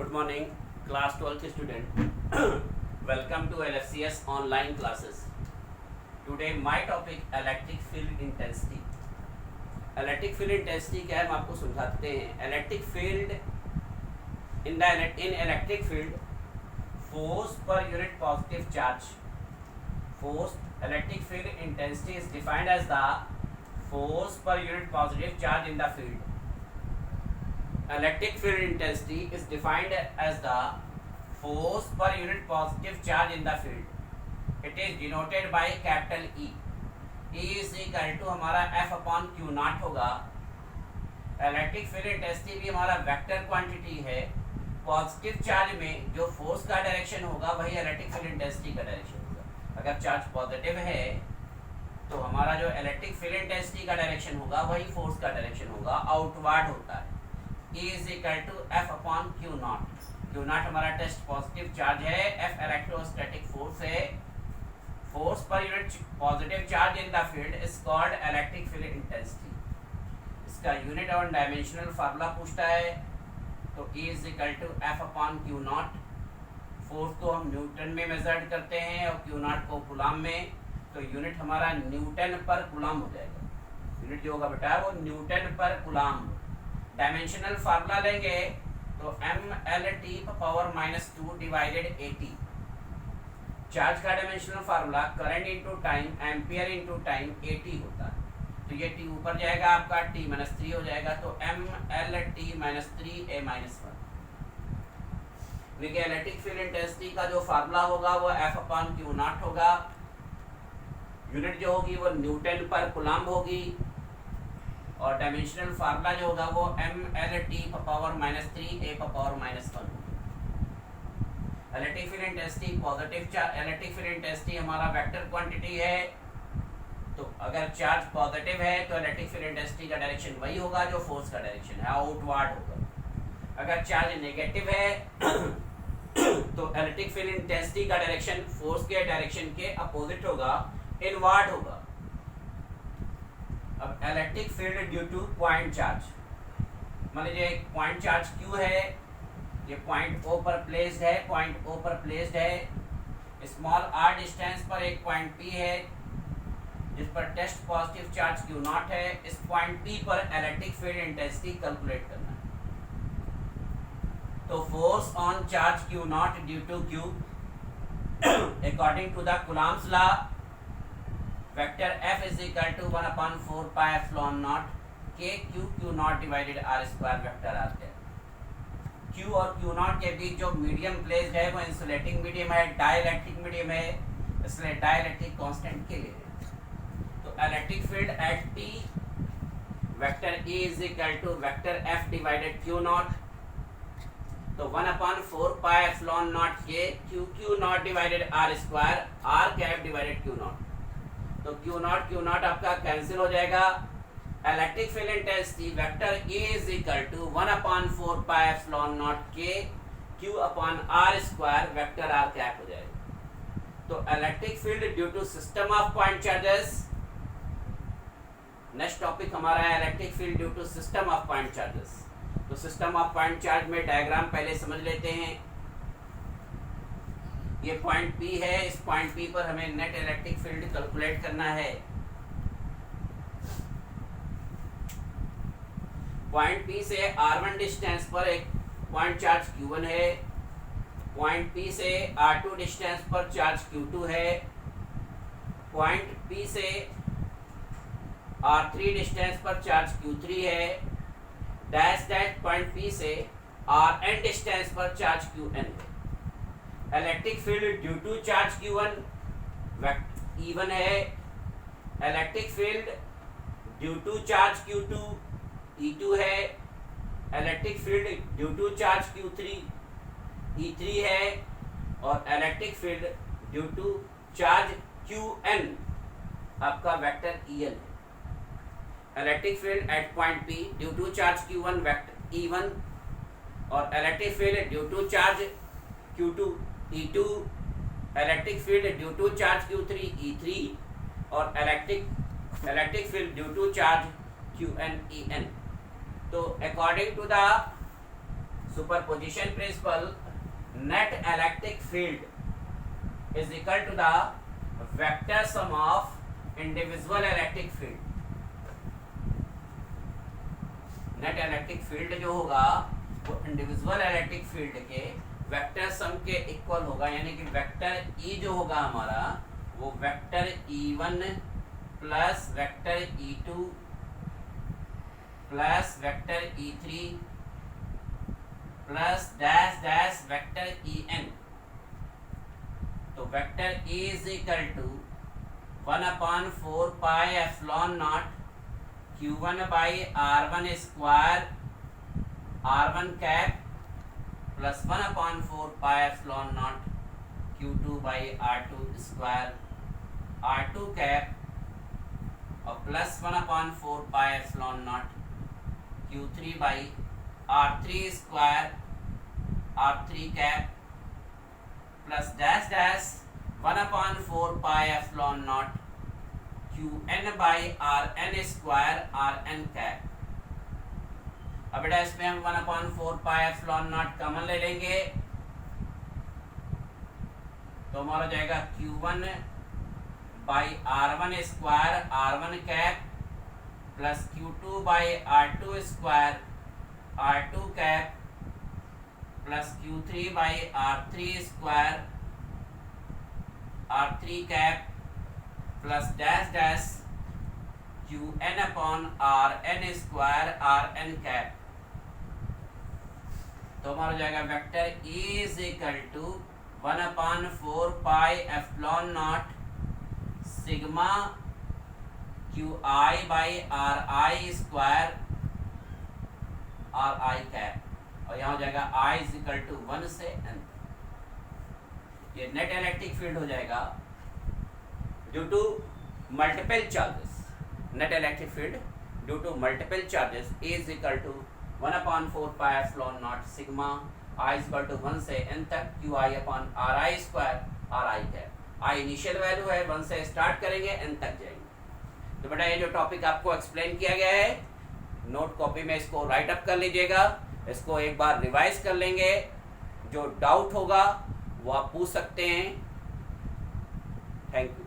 Good morning, class 12th student. Welcome to LFCS online classes. Today my topic electric field intensity. Electric field intensity क्या है हम आपको समझाते हैं. Electric field in electric field, force per unit positive charge. Force electric field intensity is defined as the force per unit positive charge in the field. Electric field intensity is defined as the force per unit positive charge in the field. It is denoted by capital E. E is equal to हमारा F upon Q naught होगा. Electric field intensity भी हमारा vector quantity है. Positive charge में जो force का direction होगा वही इलेक्ट्रिक फील्ड इंटेंसिटी का डायरेक्शन होगा. अगर चार्ज पॉजिटिव है तो हमारा जो इलेक्ट्रिक फील्ड इंटेंसिटी का डायरेक्शन होगा वही फोर्स का डायरेक्शन होगा, आउटवर्ड होता है. E is equal to F upon Q naught. Q naught हमारा टेस्ट पॉजिटिव चार्ज है, F इलेक्ट्रोस्टैटिक फोर्स है. Force per unit positive charge in the field is called electric field intensity. इसका unit और dimensional formula पूछता है तो E is equal to F upon Q naught. Force को हम Newton में मेजर करते हैं और Q naught को कूलम में, तो यूनिट हमारा न्यूटन पर कूलम हो जाएगा. यूनिट जो होगा बेटा वो न्यूटन पर कूलम. डायमेंशनल फार्मूला लेंगे तो mLT पावर -2 डिवाइडेड 80. चार्ज का dimensional formula current into time, ampere into time 80 होता है. तो ये t ऊपर जाएगा आपका t -3 हो जाएगा, तो mLT -3 a -1. देखिए इलेक्ट्रिक फील्ड इंटेंसिटी का जो फार्मूला होगा वो F अपॉन Q नॉट होगा. यूनिट जो होगी वो न्यूटन पर कूलम होगी और डायमेंशनल फार्मूला जो होगा वो mLT power -3 a power -1. Electric field intensity positive charge, electric field intensity हमारा वेक्टर क्वांटिटी है. तो अगर चार्ज पॉजिटिव है तो इलेक्ट्रिक फील्ड इंटेंसिटी का डायरेक्शन वही होगा जो फोर्स का डायरेक्शन है, आउटवर्ड होगा. अगर चार्ज नेगेटिव है तो इलेक्ट्रिक फील्ड इंटेंसिटी का डायरेक्शन फोर्स के डायरेक्शन के अपोजिट होगा, इनवर्ड होगा. अब electric field due to point charge, मान लीजिए एक पॉइंट चार्ज Q है, ये पॉइंट O पर प्लेस्ड है, पॉइंट O पर प्लेस्ड है. स्मॉल r डिस्टेंस पर एक पॉइंट P है जिस पर test positive charge Q naught है. इस पॉइंट P पर इलेक्ट्रिक फील्ड इंटेंसिटी कैलकुलेट करना है. तो force on charge Q naught due to Q according to the Coulomb's law, vector F is equal to 1 upon 4 pi epsilon naught K Q naught divided R square vector आते हैं. Q और Q naught के बीच जो medium placed है वो insulating medium है, dielectric medium है, इसलिए डाइलेक्ट्रिक कांस्टेंट के लिए. तो electric field eight P vector E is equal to vector F divided Q naught. तो 1 upon 4 pi epsilon naught K Q naught divided R square R cap divided Q naught. तो Q naught आपका cancel हो जाएगा. Electric field intensity vector E is equal to 1 upon 4 pi epsilon naught K Q upon R square vector R cap हो जाएगा. तो electric field due to system of point charges. Next topic हमारा है electric field due to system of point charges. तो system of point charge में diagram पहले समझ लेते हैं. ये पॉइंट P है, इस पॉइंट P पर हमें नेट इलेक्ट्रिक फील्ड कैलकुलेट करना है. पॉइंट P से R1 डिस्टेंस पर एक पॉइंट चार्ज Q1 है. पॉइंट P से R2 डिस्टेंस पर चार्ज Q2 है. पॉइंट P से R3 डिस्टेंस पर चार्ज Q3 है. डैश पॉइंट P से Rn डिस्टेंस पर चार्ज Qn है. Electric field due to charge Q1 E1 है. Electric field due to charge Q2 E2 है. Electric field due to charge Q3 E3 है. और electric field due to charge Qn आपका vector En है. Electric field at point P due to charge Q1 vector E1 और electric field due to charge Q2 E2. Electric field due to charge Q3 E3 और electric field due to charge Qn En. तो according to the superposition principle, net electric field is equal to the vector sum of individual electric field. Net electric field जो होगा वो individual electric field के vector sum के equal होगा, यानी कि vector E जो होगा हमारा वो vector E1 plus vector E2 plus vector E3 plus dash dash vector En। तो vector E is equal to 1/4 pi epsilon naught Q1 by R1 square R1 cap plus 1/4 pi epsilon naught Q2 by R2 square R2 cap और plus 1/4 pi epsilon naught Q3 by R3 square R3 cap plus dash dash 1/4 pi epsilon naught Qn by Rn square Rn cap. अब बेटा इसमें हम 1/4 pi epsilon not common ले लेंगे तो हमारा जाएगा Q1 by R1 square R1 cap plus Q2 by R2 square R2 cap plus Q3 by R3 square R3 cap plus dash dash Qn upon Rn square Rn cap. तो हमारा जाएगा vector E is equal to 1/4 pi epsilon naught sigma Qi by Ri square Ri cap और यहाँ हो जाएगा I is equal to 1 से n। ये net electric field हो जाएगा due to multiple charges. Net electric field due to multiple charges is equal to 1/4 pi epsilon naught sigma I is equal to 1 से n तक Qi upon Ri square Ri cap. I initial value है, 1 से start करेंगे n तक जाएंगे। तो बेटा ये जो टॉपिक आपको एक्सप्लेन किया गया है नोट कॉपी में इसको राइट अप कर लीजिएगा, इसको एक बार रिवाइज कर लेंगे, जो डाउट होगा वो आप पूछ सकते हैं। Thank you.